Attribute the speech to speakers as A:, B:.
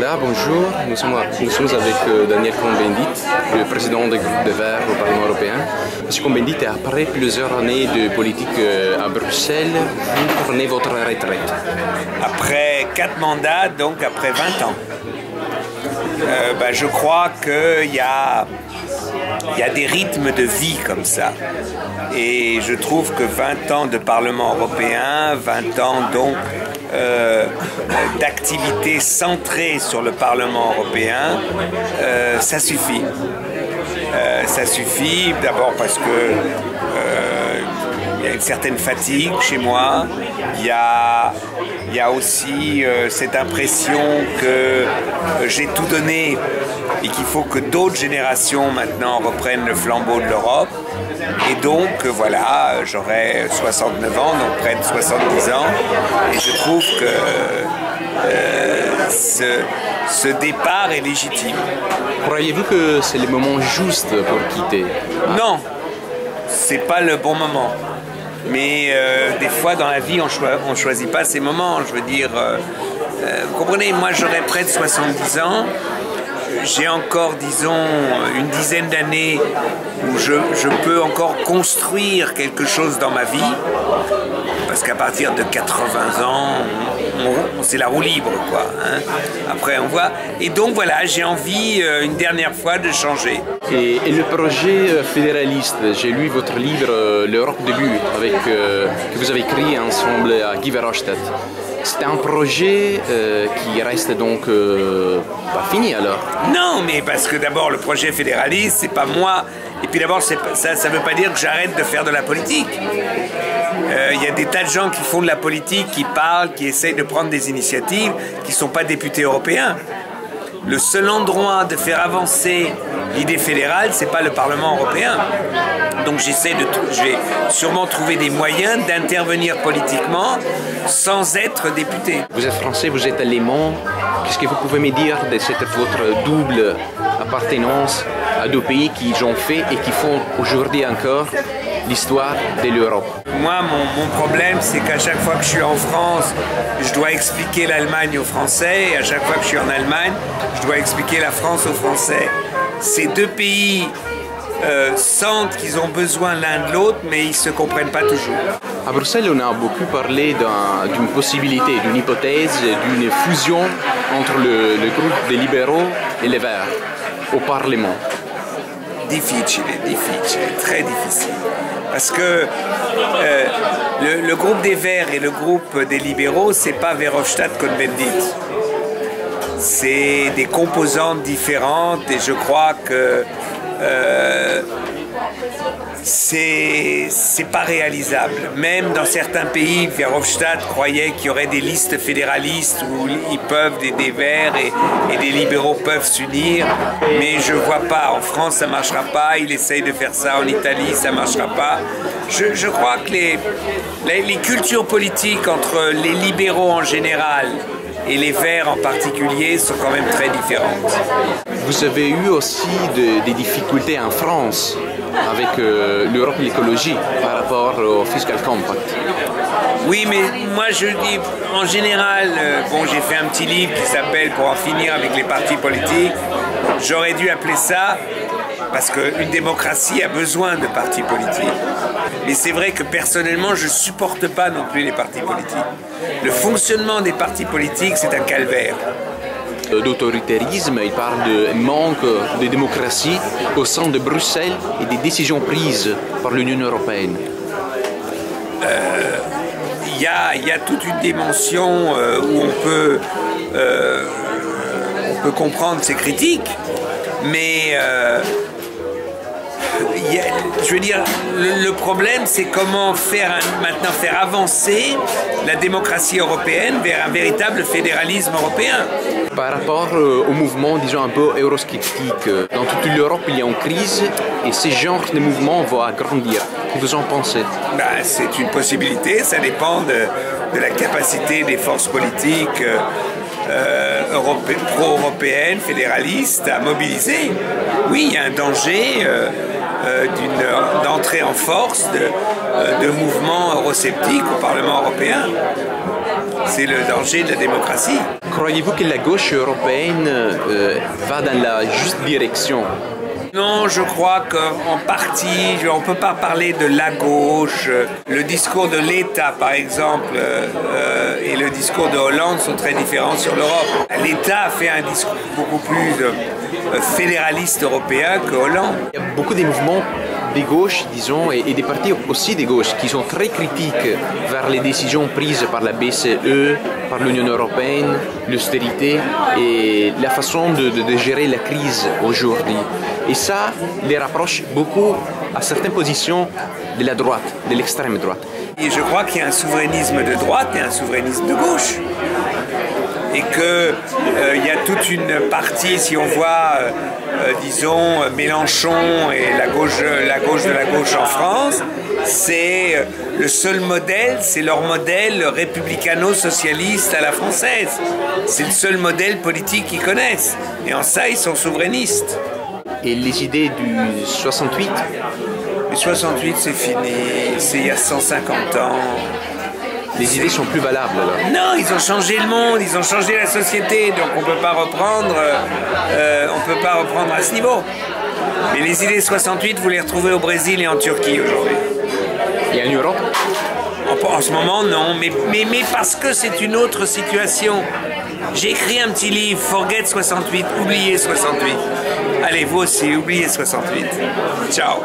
A: Andrea, bonjour. Nous sommes avec Daniel Cohn-Bendit, le président du groupe des Verts au Parlement européen. Monsieur Cohn-Bendit, après plusieurs années de politique à Bruxelles, vous prenez votre retraite.
B: Après 4 mandats, donc après 20 ans. Je crois qu'il y a des rythmes de vie comme ça. Et je trouve que 20 ans de Parlement européen, 20 ans donc d'activité centrée sur le Parlement européen, ça suffit. Ça suffit d'abord parce que il y a une certaine fatigue chez moi. Il y a aussi cette impression que j'ai tout donné et qu'il faut que d'autres générations maintenant reprennent le flambeau de l'Europe. Et donc voilà, j'aurai 69 ans, donc près de 70 ans, et je trouve que ce départ est légitime.
A: Croyez-vous que c'est le moment juste pour quitter?
B: Non, c'est pas le bon moment. Mais des fois dans la vie, on ne choisit pas ces moments. Je veux dire, vous comprenez, moi j'aurai près de 70 ans. J'ai encore, disons, une dizaine d'années où je peux encore construire quelque chose dans ma vie. Parce qu'à partir de 80 ans, c'est la roue libre, quoi. Hein. Après, on voit. Et donc, voilà, j'ai envie, une dernière fois, de changer.
A: Et le projet fédéraliste, j'ai lu votre livre L'Europe début, que vous avez écrit ensemble à Guy Verhofstadt. C'est un projet qui reste donc pas fini alors?
B: Non, mais parce que d'abord, le projet fédéraliste, c'est pas moi. Et puis d'abord, ça ne veut pas dire que j'arrête de faire de la politique. Il y a des tas de gens qui font de la politique, qui parlent, qui essayent de prendre des initiatives, qui ne sont pas députés européens. Le seul endroit de faire avancer l'idée fédérale, c'est pas le Parlement européen. Donc je vais sûrement trouver des moyens d'intervenir politiquement sans être député.
A: Vous êtes français, vous êtes allemand. Qu'est-ce que vous pouvez me dire de votre double appartenance à deux pays qui ont fait et qui font aujourd'hui encore l'histoire de l'Europe?
B: Moi, mon problème, c'est qu'à chaque fois que je suis en France, je dois expliquer l'Allemagne aux Français, et à chaque fois que je suis en Allemagne, je dois expliquer la France aux Français. Ces deux pays sentent qu'ils ont besoin l'un de l'autre, mais ils ne se comprennent pas toujours.
A: À Bruxelles, on a beaucoup parlé d'une possibilité, d'une hypothèse, d'une fusion entre le groupe des libéraux et les Verts au Parlement.
B: Difficile, très difficile. Parce que le groupe des Verts et le groupe des libéraux, c'est pas Verhofstadt Cohn-Bendit. C'est des composantes différentes et je crois que c'est pas réalisable. Même dans certains pays, Verhofstadt croyait qu'il y aurait des listes fédéralistes où des Verts et des libéraux peuvent s'unir, mais je vois pas. En France, ça marchera pas. Il essaye de faire ça en Italie, ça marchera pas. Je crois que les cultures politiques entre les libéraux en général et les Verts en particulier sont quand même très différentes.
A: Vous avez eu aussi des difficultés en France avec l'Europe et l'écologie par rapport au Fiscal Compact.
B: Oui, mais moi je dis, en général, j'ai fait un petit livre qui s'appelle « Pour en finir avec les partis politiques ». J'aurais dû appeler ça parce qu'une démocratie a besoin de partis politiques. Mais c'est vrai que personnellement, je ne supporte pas non plus les partis politiques. Le fonctionnement des partis politiques, c'est un calvaire.
A: D'autoritarisme, il parle de manque de démocratie au sein de Bruxelles et des décisions prises par l'Union européenne.
B: Il y a toute une dimension où on peut comprendre ces critiques, mais je veux dire, le problème, c'est comment maintenant faire avancer la démocratie européenne vers un véritable fédéralisme européen.
A: Par rapport au mouvement, disons, un peu eurosceptique, dans toute l'Europe, il y a une crise et ce genre de mouvement va grandir. Que vous en pensez?
B: C'est une possibilité, ça dépend de la capacité des forces politiques pro-européennes, fédéralistes à mobiliser. Oui, il y a un danger d'entrée en force de mouvements eurosceptiques au Parlement européen. C'est le danger de la démocratie.
A: Croyez-vous que la gauche européenne va dans la juste direction?
B: Non, je crois qu'en partie, on ne peut pas parler de la gauche. Le discours de l'État, par exemple, et le discours de Hollande sont très différents sur l'Europe. L'État a fait un discours beaucoup plus fédéraliste européen que Hollande.
A: Il y a beaucoup de mouvements des gauches, disons, et des partis aussi des gauches qui sont très critiques vers les décisions prises par la BCE, par l'Union européenne, l'austérité et la façon de gérer la crise aujourd'hui. Et ça les rapproche beaucoup à certaines positions de la droite, de l'extrême droite.
B: Et je crois qu'il y a un souverainisme de droite et un souverainisme de gauche. Et qu'il y a toute une partie, si on voit, disons, Mélenchon et la gauche de la gauche en France, c'est le seul modèle, c'est leur modèle républicano-socialiste à la française. C'est le seul modèle politique qu'ils connaissent. Et en ça, ils sont souverainistes.
A: Et les idées du 68?
B: Le 68, c'est fini, c'est il y a 150 ans.
A: Les idées sont plus valables alors?
B: Non, ils ont changé le monde, ils ont changé la société, donc on ne peut pas reprendre à ce niveau. Mais les idées 68, vous les retrouvez au Brésil et en Turquie aujourd'hui.
A: Et en Europe?
B: En ce moment, non, mais parce que c'est une autre situation. J'ai écrit un petit livre, Forget 68, oubliez 68. Allez, vous aussi, oubliez 68. Ciao.